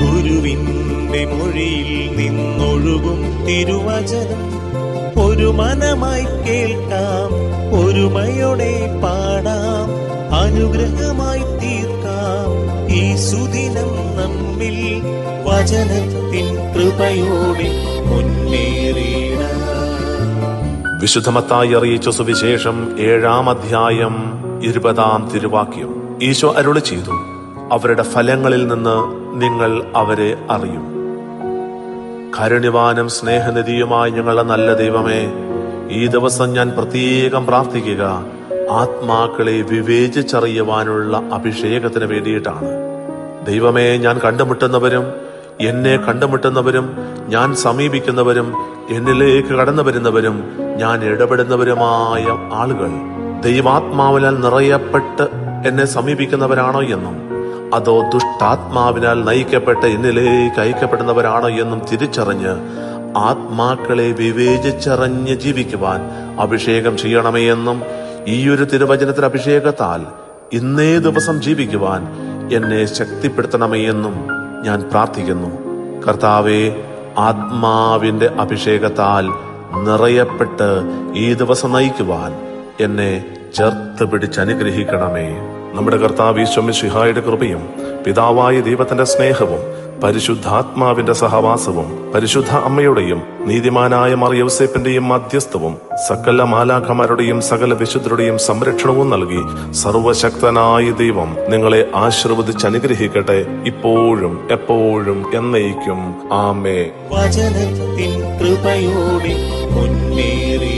ഗുരുവിന്റെ മൊഴിയിൽ നിന്നൊഴുകും തിരുവചനം ഒരു മനമായി കേൾക്കാം, ഒരുമയോടെ പാടാം, അനുഗ്രഹമായി തീർക്കാം ഈ സുദിനം നമ്മിൽ വചനത്തിൻ കൃപയോടെ മുന്നേറിയിടാം. വിശുദ്ധ മത്തായി അറിയിച്ച സുവിശേഷം 7-ാം അധ്യായം 20-ാം തിരുവാക്യം. ഈശോ അരുളി ചെയ്തു, അവരുടെ ഫലങ്ങളിൽ നിന്ന് നിങ്ങൾ അവരെ അറിയും. കാരുണ്യവാനും സ്നേഹനിധിയുമായ ഞങ്ങളുടെ നല്ല ദൈവമേ, ഈ ദിവസം ഞാൻ പ്രത്യേകം പ്രാർത്ഥിക്കുക ആത്മാക്കളെ വിവേചിച്ചറിയുവാനുള്ള അഭിഷേകത്തിന് വേണ്ടിയിട്ടാണ്. ദൈവമേ, ഞാൻ കണ്ടുമുട്ടുന്നവരും എന്നെ കണ്ടുമുട്ടുന്നവരും ഞാൻ സമീപിക്കുന്നവരും എന്നിലേക്ക് കടന്നു വരുന്നവരും ഞാൻ ഇടപെടുന്നവരുമായ ആളുകൾ ദൈവാത്മാവിനാൽ നിറയപ്പെട്ട് എന്നെ സമീപിക്കുന്നവരാണോ എന്നും അതോ ദുഷ്ടാത്മാവിനാൽ നയിക്കപ്പെട്ട് എന്നിലേക്ക് അയക്കപ്പെടുന്നവരാണോ എന്നും തിരിച്ചറിഞ്ഞ് ആത്മാക്കളെ വിവേചിച്ചറിഞ്ഞ് ജീവിക്കുവാൻ അഭിഷേകം ചെയ്യണമേ എന്നും ഈയൊരു തിരുവചനത്തിൽ അഭിഷേകത്താൽ ഇന്നേ ദിവസം ജീവിക്കുവാൻ എന്നെ ശക്തിപ്പെടുത്തണമേ എന്നും ഞാൻ പ്രാർത്ഥിക്കുന്നു. കർത്താവേ, ആത്മാവിന്റെ അഭിഷേകത്താൽ നിറയപ്പെട്ട് ഈ ദിവസം നയിക്കുവാൻ എന്നെ ചേർത്ത് പിടിച്ചനുഗ്രഹിക്കണമേ. നമ്മുടെ കർത്താവ് ഈശോ മിശിഹായുടെ കൃപയും പിതാവായ ദൈവത്തിന്റെ സ്നേഹവും പരിശുദ്ധാത്മാവിന്റെ സഹവാസവും പരിശുദ്ധ അമ്മയുടെയും നീതിമാനായ മറിയൗസേപ്പിന്റെയും മധ്യസ്ഥവും സകല മാലാഖമാരുടെയും സകല വിശുദ്ധരുടെയും സംരക്ഷണവും നൽകി സർവശക്തനായ ദൈവം നിങ്ങളെ ആശീർവദിച്ച് അനുഗ്രഹിക്കട്ടെ, ഇപ്പോഴും എപ്പോഴും എന്നേക്കും. ആമേൻ. വചനത്തിൻ കൃപയോടെ മുന്നേറി